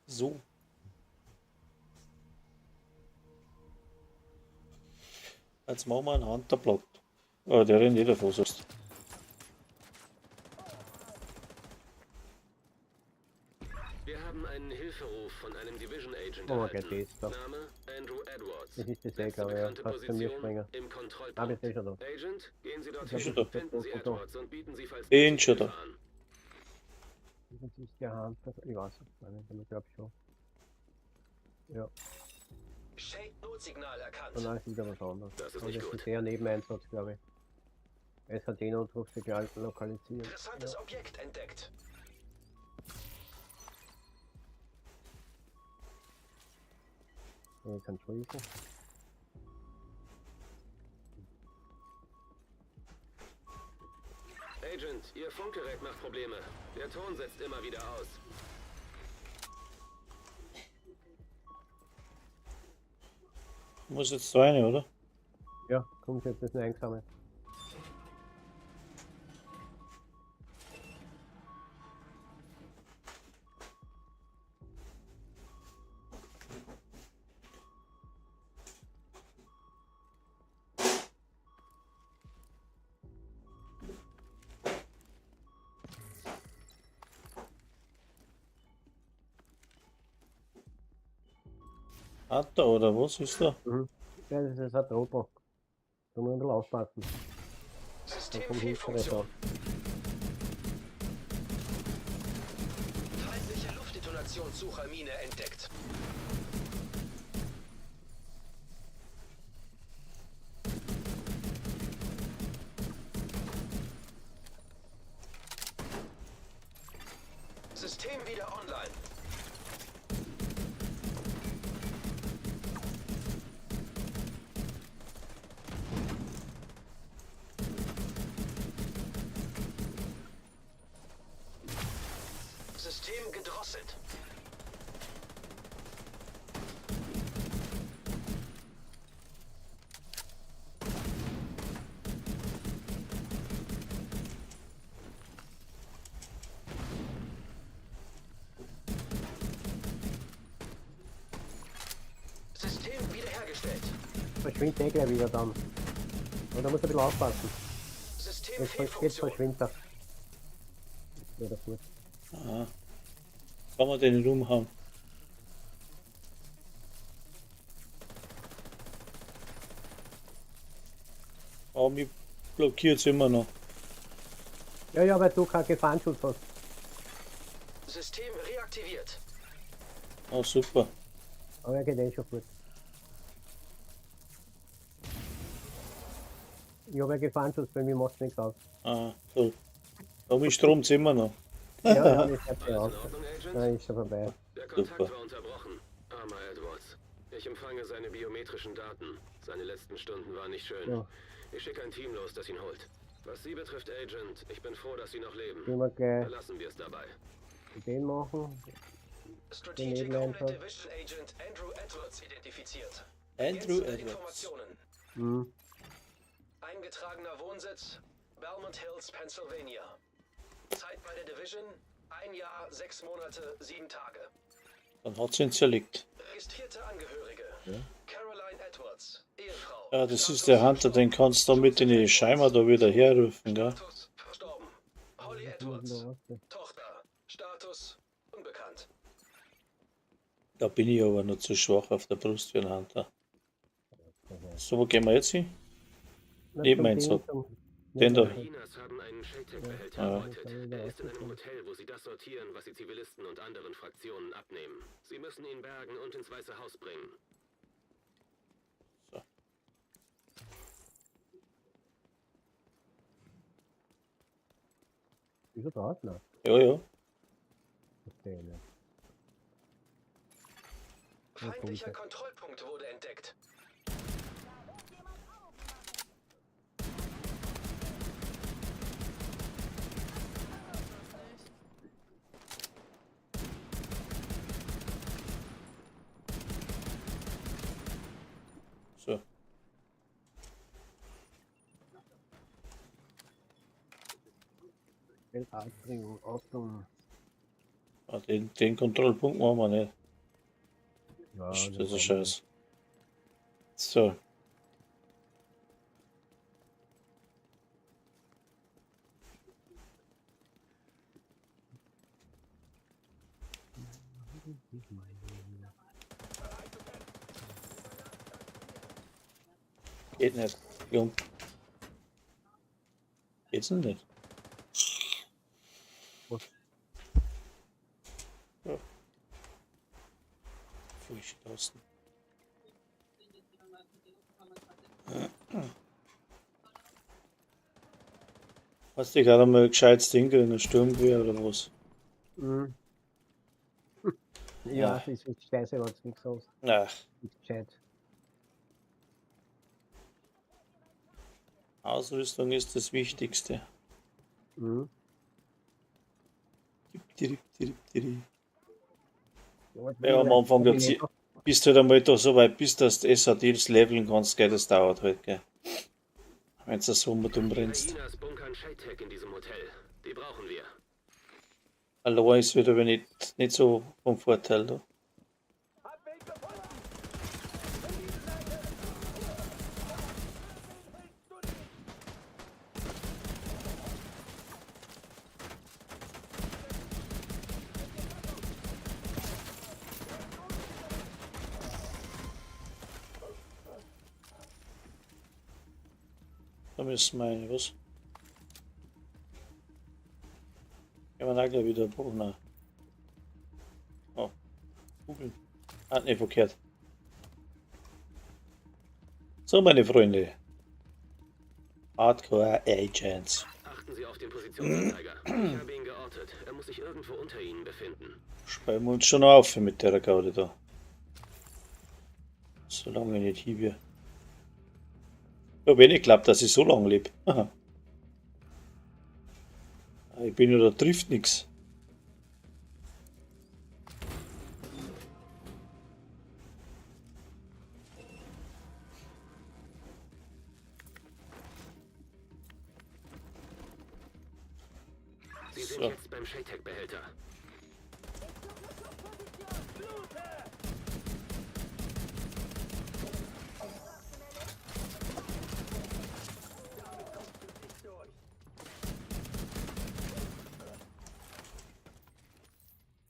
So. Jetzt machen wir einen Hunterblatt. Oh, der rennt jeder vor sonst. Wir haben einen Hilferuf von einem Division Agent Oh, geht erhalten. das da. Name Andrew Edwards. Das ist das eh, Letzte glaube ich, ja. bekannte Kannst du mir Position springen. im Ah, das Kontrollpunkt. ist schon da. Agent, gehen Sie Ich hab dorthin, schon da. finden Sie Foto. Edwards und bieten Sie falls Bin nötig schon da. Hilfe an. Das ist der Hand. Ich weiß es nicht, ich glaube schon. Ja, Shade-Notsignal erkannt. und dann ist wieder was anderes. Das ist Und nicht das gut. ist eher Nebeneinsatz, glaube ich. SHD-Notrufsignal lokalisieren. Interessantes Objekt entdeckt. Ja, ich kann schließen. Agent, Ihr Funkgerät macht Probleme. Der Ton setzt immer wieder aus. Muss jetzt rein, oder? Ja, kommt jetzt das eingesammelt. Hat er oder was ist da? Ja, das ist ein Trottel. Da muss man ein bisschen aufpassen. Da System kommt hintere da. Fehlfunktion. Feindliche Luftdetonationssuchermine entdeckt. System wieder online. System gedrosselt. System wiederhergestellt. Verschwindet eh gleich wieder dann. Aber da muss man ein bisschen aufpassen. System Jetzt Fehlfunktion. verschwindet er. Ja, das gut. Aha. Kann man den rumhauen? Aber mich blockiert es immer noch. Ja, ja, weil du keinen Gefahrenschutz hast. System reaktiviert. Oh, super. Aber er geht eh schon gut. Ich habe ja Gefahrenschutz, bei mir macht nichts aus. Ah, so. Aber mich stromt es immer noch. Ja, ja, das hat ja Alles aus. in Ordnung, Agent? Da ist schon vorbei. Der Kontakt Super. war unterbrochen. Armer Edwards. Ich empfange seine biometrischen Daten. Seine letzten Stunden waren nicht schön. Ja. Ich schicke ein Team los, das ihn holt. Was Sie betrifft, Agent, ich bin froh, dass Sie noch leben. Gehen wir gleich Belassen wir es dabei. den machen. Strategic Nebenland Homeland hat. Division Agent Andrew Edwards identifiziert. Andrew Jetzt Edwards. Informationen. Hm. Eingetragener Wohnsitz Belmont Hills, Pennsylvania. Zeit bei der Division 1 Jahr, 6 Monate, 7 Tage. Dann hat sie ihn zerlegt. Registrierte Angehörige Caroline Edwards, Ehefrau. Ja, das ist der Hunter, den kannst du mit in die Scheimer da wieder herrufen, gell? Status verstorben. Holly Edwards, Tochter. Status unbekannt. Da bin ich aber noch zu schwach auf der Brust für einen Hunter. So, wo gehen wir jetzt hin? Neben eins so. Den da. Hyenas haben einen Shade-Tech-Behälter Ja. erbeutet. Er ist in einem Hotel, wo sie das sortieren, was sie Zivilisten und anderen Fraktionen abnehmen. Sie müssen ihn bergen und ins Weiße Haus bringen. So. Ist er draußen? Nein, Ja, ja. verstehe ich nicht. Feindlicher Kontrollpunkt wurde entdeckt. So. Weltausbringung, Ausbildung. Ah, den Kontrollpunkt machen wir nicht. Ja, Das ist ein haben Scheiß. So. Geht nicht, Jung. Geht's denn nicht? Was? Ja. Frisch draußen. Hast du gerade mal ein gescheites Ding in ein Sturmgewehr oder was? Mhm. Ja, Ja. das ist jetzt scheiße, wenn du nichts hast. Ach, Das ist gescheit. Ausrüstung ist das Wichtigste. Mhm. Ja, am Anfang der Zeit bist du halt einmal da so weit bist, dass du SADs leveln kannst, gell, das dauert halt, gell. Wenn du so mit umrennst. Hyenas bunkern Shade-Tech in diesem Hotel. Die brauchen wir. Allein ist wieder nicht so vom Vorteil da. Da müssen wir rein, was? Gehen wir da gleich wieder Bogen. Oh, Kugeln. Ah, ne, verkehrt. So, meine Freunde. Hardcore Agents. Achten Sie auf den Positionsanzeiger. Ich habe ihn geortet. Er muss sich irgendwo unter Ihnen befinden. Speiben wir uns schon auf mit der Gaude da. Solange ich nicht hiebe. Ich habe eh nicht geglaubt, dass ich so lange lebe. Aha. Ich bin ja, da trifft nichts. Sie sind So. jetzt beim Shade-Tech-Behälter.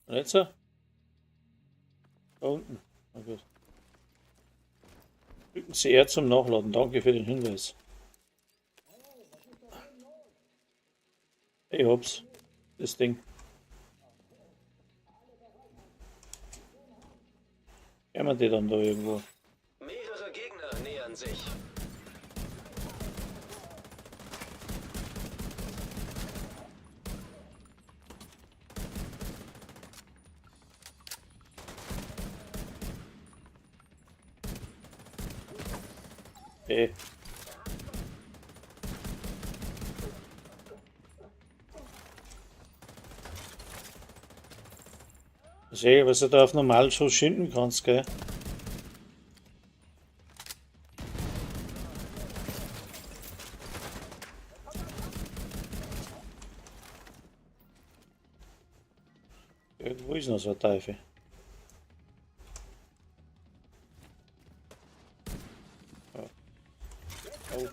Und jetzt? Da unten. Na gut. Drücken Sie R zum Nachladen. Danke für den Hinweis. Ich hab's. Das Ding. Kann man die dann da irgendwo? Mehrere Gegner nähern sich. Okay. Sehe, was du da auf normal so schinden kannst, gell? Irgendwo ist noch so ein Teufel. Ja. Oh.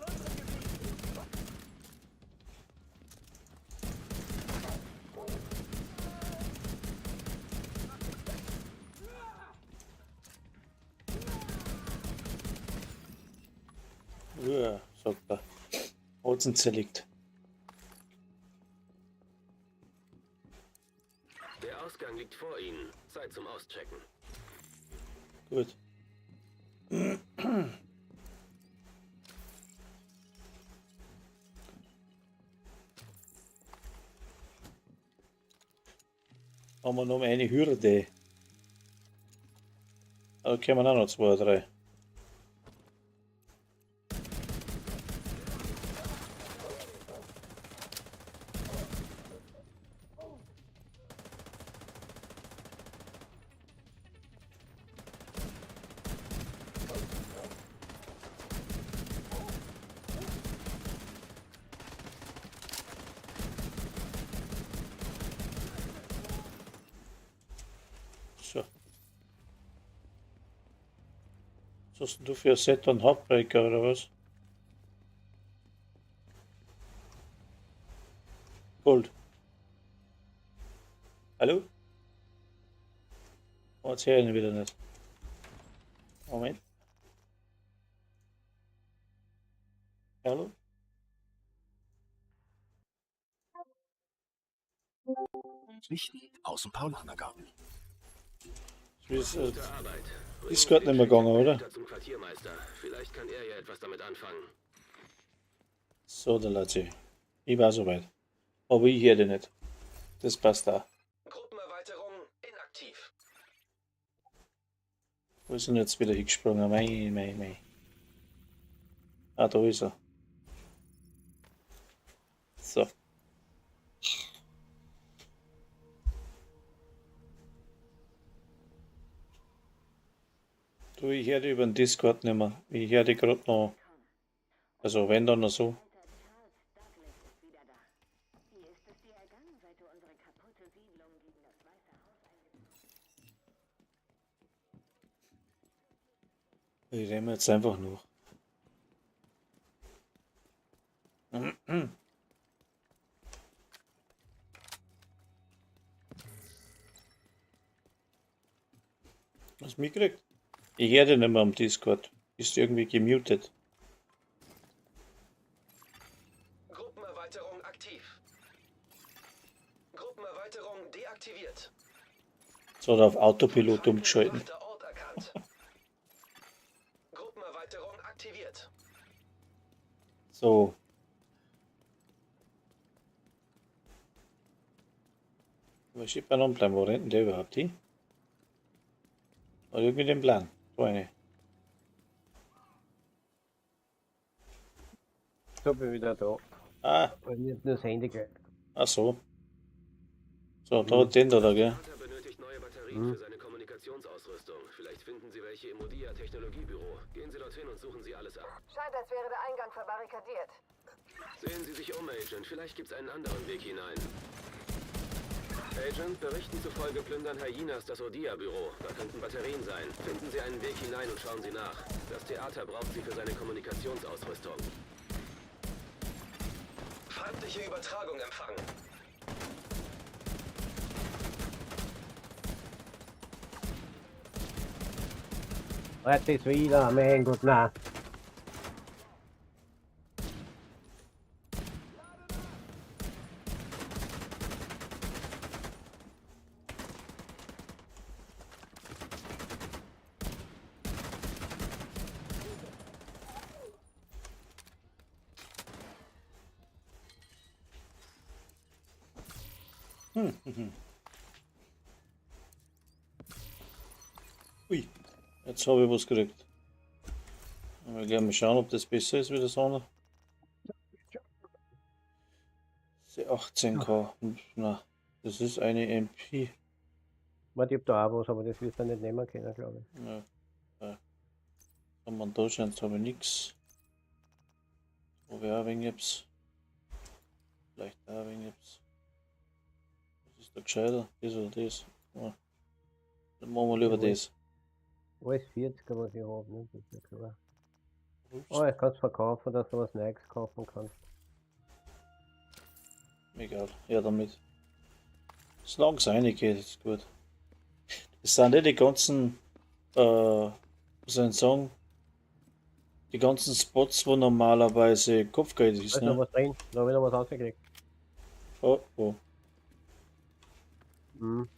Ja, sagt er. Holzen zerlegt. Der Ausgang liegt vor Ihnen. Zeit zum Auschecken. Gut. Haben wir noch eine Hürde. Da kommen auch noch 2 oder 3. So. Was hast denn du für ein Set an Hauptbreaker oder was? Gold. Hallo? Oh, jetzt höre ich ihn wieder nicht. Moment. Hallo? Pflichten aus dem Paulanergarten. Ist Gute Arbeit. ist gerade nicht mehr gegangen, oder? Zum Quartiermeister. Vielleicht kann er ja etwas damit anfangen. So, der Latzi. Ich war soweit. Aber ich höre den nicht. Das passt da. Gruppenerweiterung inaktiv. Wo ist denn jetzt wieder hingesprungen? Mei. Ah, da ist er. So. Du, ich höre die über den Discord nicht mehr. Ich höre die gerade noch. Also wenn dann noch so. Ich renne jetzt einfach noch. Was mitgekriegt? Ich höre den nicht mehr am Discord. Ist irgendwie gemutet. Gruppenerweiterung aktiv. Gruppenerweiterung deaktiviert. So, oder auf Autopilot umgeschalten. Gemachter Ort erkannt. Gruppenerweiterung aktiviert. So. Was steht bei noch bleiben? Wo rennt denn der überhaupt hin? Oder irgendwie den Plan? So eine. So bin ich wieder da. Ah, Weil mir nur das Handy geht. ach so. So, da hat den da, gell? Theater benötigt neue Batterien für seine Kommunikationsausrüstung. Vielleicht finden Sie welche im Odia Technologiebüro. Gehen Sie dorthin und suchen Sie alles ab. Scheint, als wäre der Eingang verbarrikadiert. Sehen Sie sich um, Agent. Vielleicht gibt's einen anderen Weg hinein. Agent, Berichten zufolge plündern Hyenas das Odia-Büro. Da könnten Batterien sein. Finden Sie einen Weg hinein und schauen Sie nach. Das Theater braucht sie für seine Kommunikationsausrüstung. Feindliche Übertragung empfangen. Jetzt ist wieder, mein Gott, nein. Ui, jetzt habe ich was gekriegt. Aber gleich mal schauen, ob das besser ist wie das andere. Die 18K. Na, das ist eine MP. Warte, ich hab da auch was, aber das wirst du nicht nehmen können, glaube ich. Ja. Ja. Haben wir in Deutschland habe ich nichts. Wo wäre ein wenig etwas? Vielleicht da ein wenig etwas. Was ist da gescheiter? Das oder das? Ja. Dann machen wir lieber Jawohl. das. Alles 40er, was ich habe, ne? Das ist ja klar. Oh, jetzt kannst du verkaufen, dass du was Neues kaufen kannst. Egal, ja damit. Solange es reingeht, ist gut. Das sind nicht die ganzen, was soll ich sagen, die ganzen Spots, wo normalerweise Kopfgeld Da ist, ist noch ne? was drin, da habe ich noch was rausgekriegt. Oh, oh. Mhm.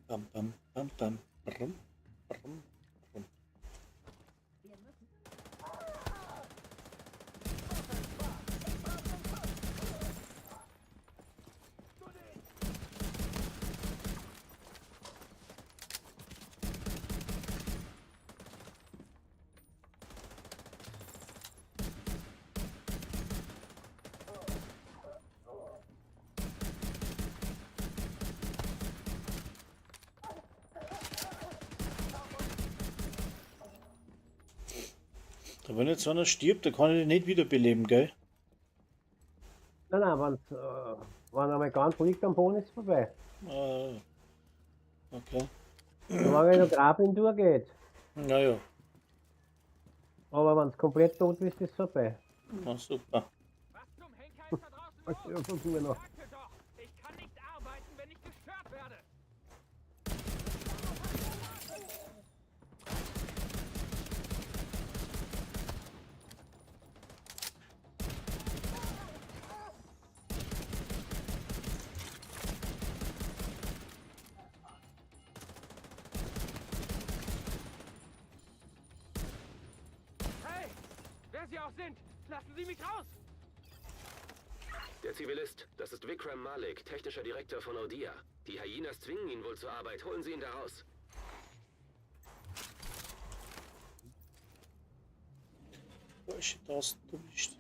Bam, bam, bam, bam. Brum, brum, brum. Da wenn jetzt einer stirbt, dann kann ich den nicht wiederbeleben, gell? Nein, nein, wenn einmal ganz liegt am Boden, ist es vorbei. Ah, okay. Solange er noch Grabin durchgeht. Naja, Aber wenn es komplett tot ist, ist es vorbei. na super. Was zum Henker ist da draußen Was versuchen wir noch? Sagte doch, ich kann nicht arbeiten, wenn ich gestört werde. Hey, wer Sie auch sind, lassen Sie mich raus! Der Zivilist, das ist Vikram Malik, technischer Direktor von Odia. Die Hyenas zwingen ihn wohl zur Arbeit. Holen Sie ihn da raus. Falsche Tasten erwischt.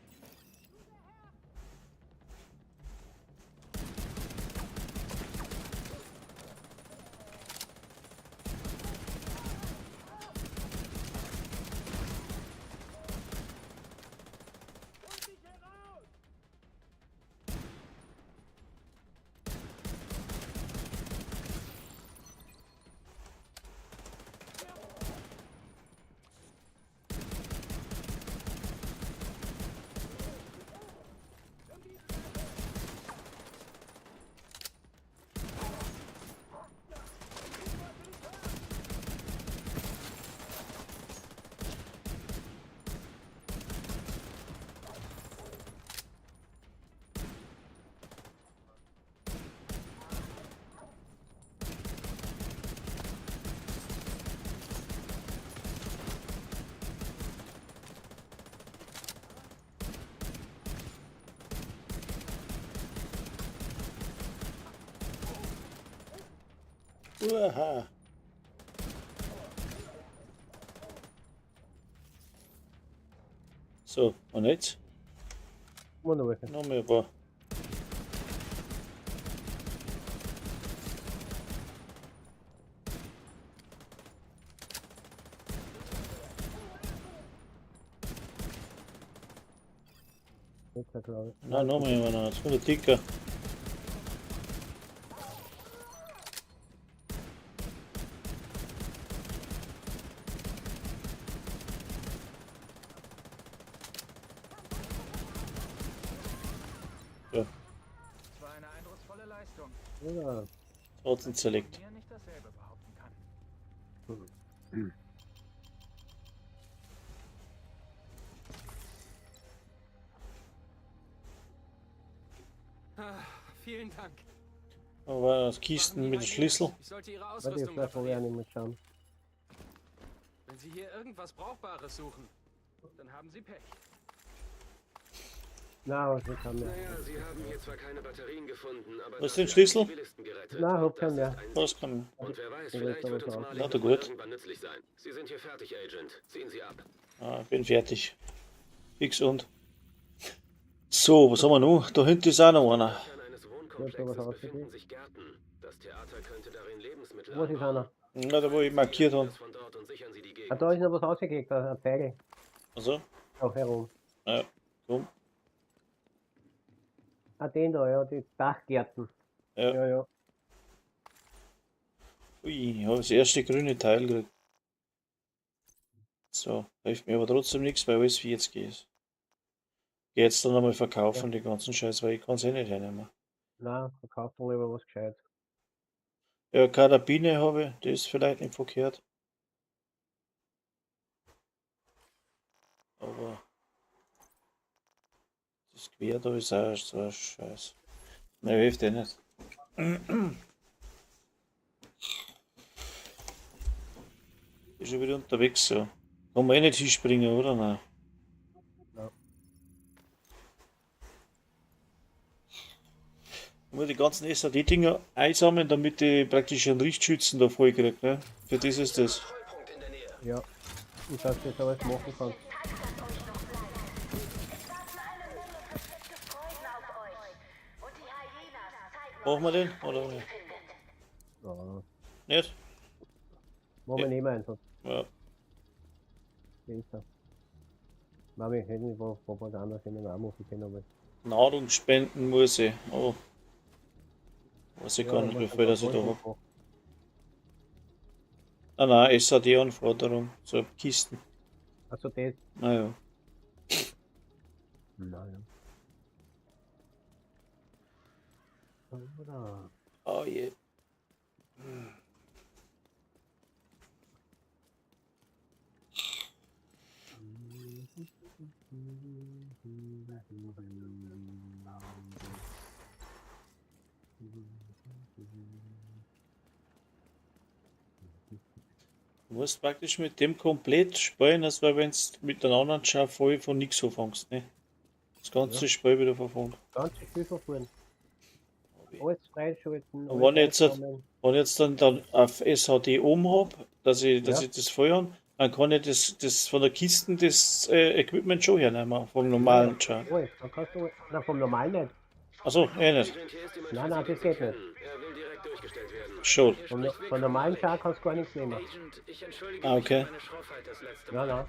Uaha. So, und jetzt? Noch welche. Noch mehr ein paar. Jetzt, glaube ich. Nein, noch mehr einer. Jetzt kommt der Ticker. Ja, Das war eine eindrucksvolle Leistung. Ja. trotzdem zerlegt. Mir nicht dasselbe behaupten kann. Ah, vielen Dank. Aber das Kisten mit dem Schlüssel. Ich sollte Ihre Warte, Ausrüstung jetzt probieren reparieren. nicht schauen. Wenn Sie hier irgendwas Brauchbares suchen, dann haben Sie Pech. Na, was ich haben wir. Naja, Sie haben hier zwar keine Batterien gefunden, aber Was ist den dafür Schlüssel? Zivilisten gerettet. Na, hab Das keinen ist mehr. ein Was kann. Und wer weiß, Ja, vielleicht das wird uns war Malik Ja, noch mal gut. irgendwann nützlich sein. Sie sind hier fertig, Agent. Ziehen Sie ab. Ah, ich bin fertig. Fix und. So, was haben wir noch? Da hinten ist auch noch einer. An eines Ja, Wohnkomplexes sowas befinden ausgegeben. sich Gärten. Das Theater könnte darin Lebensmittel Wo ist anbauen. einer? Ja, da wo ich markiert habe. Das von dort und sichern Sie die Ah, Gegend. da ist noch was rausgekriegt, ein Pfeil. Also, Auch herum. ja, komm. Ah, den da, ja, die Dachgärten. Ja. Ja, ja. Ui, ich habe das erste grüne Teil gekriegt. So, hilft mir aber trotzdem nichts, weil alles wie jetzt geht. Geh jetzt dann einmal verkaufen, die ganzen Scheiß, weil ich kann es eh nicht hernehmen. Nein, verkaufen wir lieber was gescheit. Ja, Karabine habe ich, die ist vielleicht nicht verkehrt. Aber das Gewehr da ist auch so ein Scheiß. Ne, hilft eh nicht. Ist schon wieder unterwegs so. Kann man eh nicht hinspringen, oder? Nein. Ja. Ich muss die ganzen SAD-Dinger einsammeln, damit ich praktisch einen Richtschützen da voll kriege. Ne? Für das ist das. Treupunkt in der Nähe. Ja. Und dass du das alles machen kannst. Machen wir den? Oder nicht? Ja. Nicht? Machen wir nicht mehr Einsatz. Ja. Besser. Mami, ich hätte nicht Propaganda sind wir auch machen können, aber. Nahrung spenden muss ich. Oh. Weiß ich gar nicht, wie viel das ich da habe. Ah nein, SAD-Anforderung. So Kisten. Also das. Naja. Naja. Oder? Oh je. Du musst praktisch mit dem komplett spielen, als wenn du mit den anderen voll von nichts anfängst. Ne? Das ganze Spiel wieder von vorn. Ganz viel verfahren. Alles freischalten. Und wenn ich jetzt, einsammeln. wenn ich jetzt dann auf SHD oben habe, dass ich Ja. das voll habe, Dann kann ich das von der Kiste das Equipment schon hernehmen, vom normalen Char. Oh, dann kannst du. Na, vom normalen nicht. Achso, nicht. Agent, hier ist jemand Nein, für nein, Sie, das den Sie geht nicht. kennen. Er will direkt durchgestellt werden. Schon. Von normalen Char kannst du gar nichts nehmen. Agent, ich entschuldige Ah, mich okay. für meine Schroffheit das letzte Nein, Mal. nein.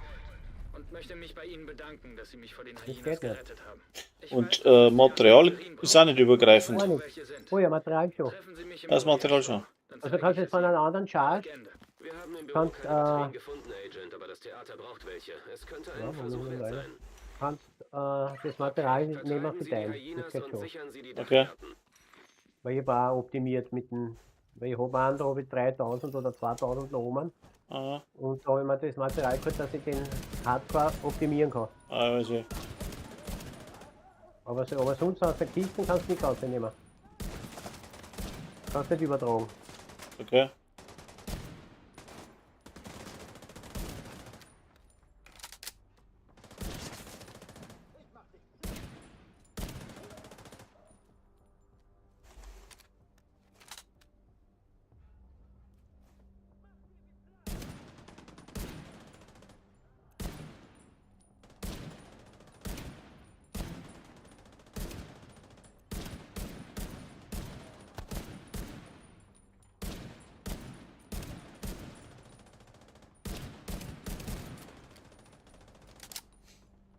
Und möchte mich bei Ihnen bedanken, dass Sie mich vor den geht Hyenas nicht. gerettet haben. Ich Und weiß, dass Sie Material Batterien ist auch nicht Gar übergreifend. nicht. welche sind. Oh ja, Material schon. Treffen Sie mich im Das Büro Material jetzt schon. vor. Dann Also zeige kannst du ich jetzt von es einem Ihnen. anderen Char. Legende. Wir haben im Büro Kannst, keine Batterien gefunden, Agent, aber das Theater braucht welche. Es könnte einen Ja, Versuch warum wert nicht? sein. Kannst das Material nehmen Vertreiben für Sie die dein. Das Hyenas geht und schon. sichern Sie die Okay. Dachgärten. Weil ich habe auch optimiert mit dem. Weil ich habe einen, da habe ich 3000 oder 2000 genommen. Aha. Und da habe ich mir das Material geholt, dass ich den Hardcore optimieren kann. Also, Aber sonst aus der Kiste kannst du nichts rausnehmen. Kannst nicht übertragen. okay.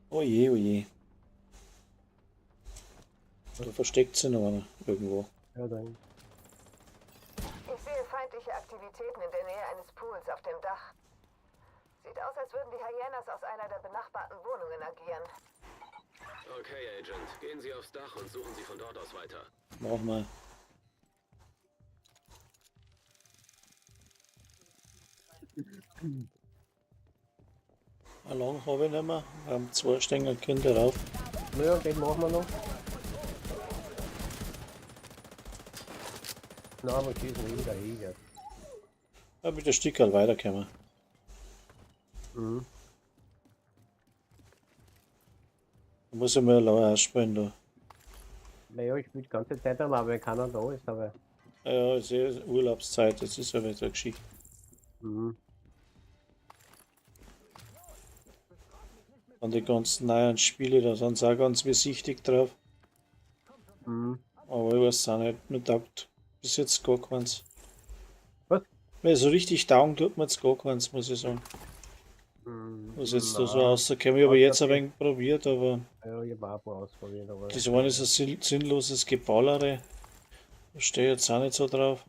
Oje, oje. Da versteckt sich noch einer irgendwo. Ja, dann. Ich sehe feindliche Aktivitäten in der Nähe eines Pools auf dem Dach. Sieht aus, als würden die Hyenas aus einer der benachbarten Wohnungen agieren. Okay, Agent. Gehen Sie aufs Dach und suchen Sie von dort aus weiter. Mach mal. Lang habe ich nicht mehr. Wir haben 2 Stängel Kinder drauf. Naja, den machen wir noch. Na, aber schießen wieder hin jetzt. Ja, mit der Stickerl weiterkommen. Mhm. Da muss ich mal allein ausspielen da. Naja, ich spiele die ganze Zeit einmal, weil keiner da ist, aber. Ja, es ist Urlaubszeit, das ist ja wieder eine Geschichte. Mhm. An die ganzen neuen Spiele, da sind sie auch ganz besichtigt drauf. Mhm. Aber ich weiß auch nicht, mir taugt bis jetzt gar keins. Was? Weil so richtig taugen tut mir jetzt gar keins, muss ich sagen. Mhm. Was jetzt da so Na, rausgekommen, ich habe jetzt ein wenig probiert, aber Ja, ich habe auch ein paar ausprobiert, aber. das eine ist ein sinnloses Geballere. Da stehe ich jetzt auch nicht so drauf.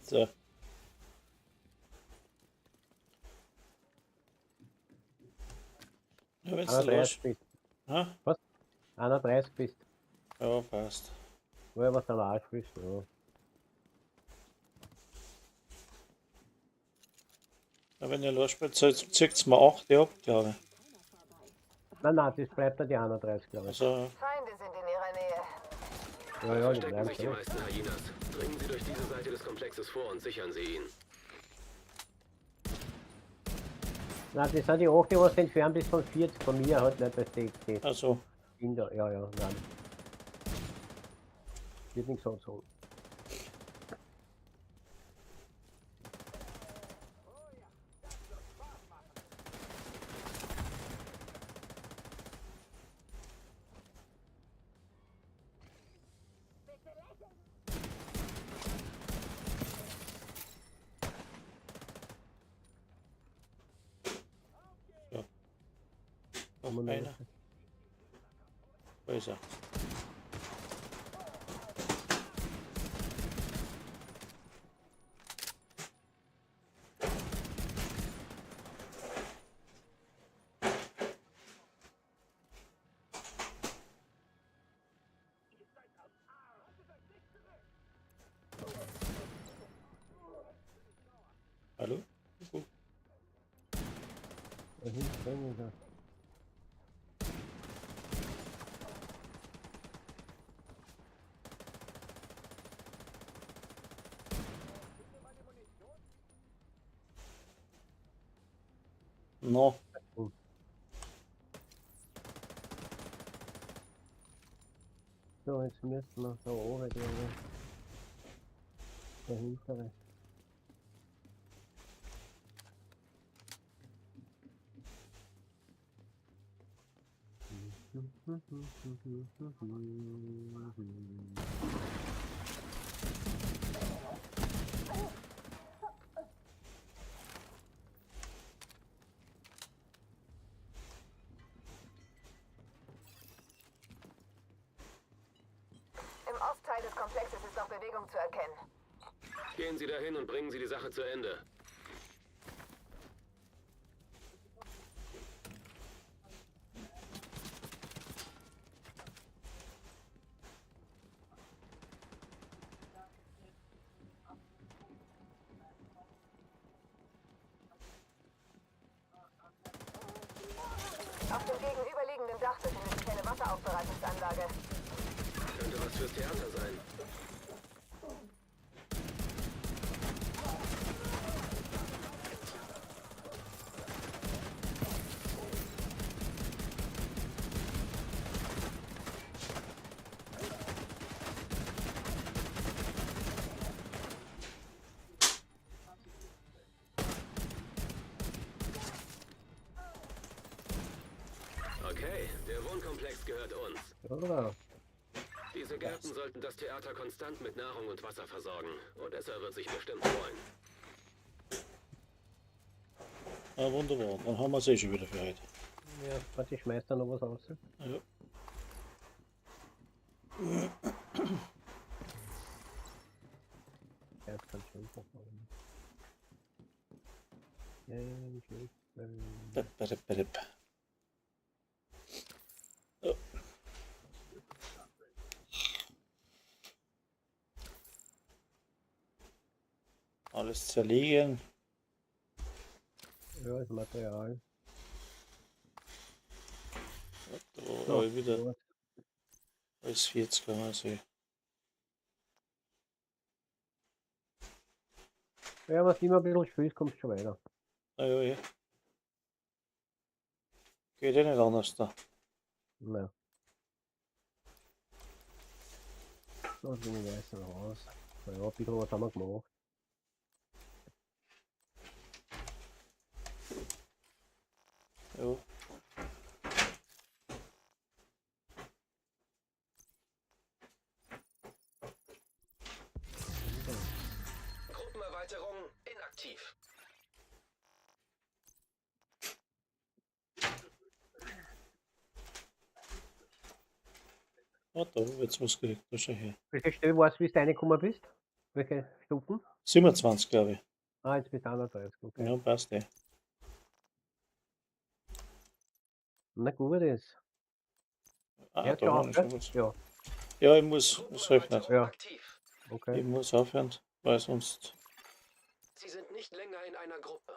So. Ja, wenn's da 31 los. bist. Ha? 31 bist. Ja, passt. Ja, was der Arsch bist, ja. Ja, wenn ihr losspielt, zieht es mir 8 ab, glaube ich. Nein, nein, das bleibt ja die 31, glaube ich. Also, Feinde sind in ihrer Nähe. Ja, ja, die Verstecken bleiben sich die so. meisten Hyenas. Dringen Sie durch diese Seite des Komplexes vor und sichern Sie ihn. Nein, das sind die 8, was du entfernt bist von 40 von mir, halt nicht, dass die also, Kinder. Ja, ja, nein. Wird nichts so. noch einer. Wo ist er? Hallo? Gut. Da hinten drin ist er. No. So, jetzt müssen wir da oben gehen. Der hintere. Im Ostteil des Komplexes ist noch Bewegung zu erkennen. Gehen Sie dahin und bringen Sie die Sache zu Ende. Auf dem gegenüberliegenden Dach befindet sich eine Wasseraufbereitungsanlage. Könnte was fürs Theater sein. Okay, der Wohnkomplex gehört uns. Oder? Diese Gärten sollten das Theater konstant mit Nahrung und Wasser versorgen. Odessa wird sich bestimmt freuen. Ah, wunderbar. Dann haben wir es eh schon wieder für heute. Ja, warte, ich schmeiß da noch was raus. Ja. Ja, jetzt kann ich schon verfolgen. Ja, ich will. Bip. Ja. Alles zerlegen. Ja, das Material. Da habe ich wieder alles 40 kann man sehen. Ja, was immer ein bisschen spielt, kommst schon weiter. Ah ja, ja. Geht ja nicht anders da. Nein. So, bin ich weiß noch raus. Ja, ein bisschen was haben wir gemacht. Ja. Gruppenerweiterung inaktiv. Ah, da habe ich jetzt was gekriegt. Da schau her. Welche Stelle weißt du, wie du reingekommen bist? Welche Stufen? 27, glaube ich. Ah, jetzt bist du 31. Okay. Ja, passt eh. Na gut, ist. Ah, Ja, da schon war ich schon aufgehört? was. Ja, Ja, ich muss öffnen. Ja. Aktiv. okay. Ich muss aufhören, weil sonst Sie sind nicht länger in einer Gruppe.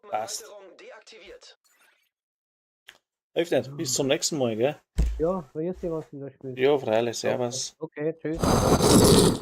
Passt. Gruppenerweiterung deaktiviert. hilft nicht. Bis zum nächsten Mal, gell? Ja, vergiss dir was du da spielst. Ja, freilich. Servus. Okay, tschüss.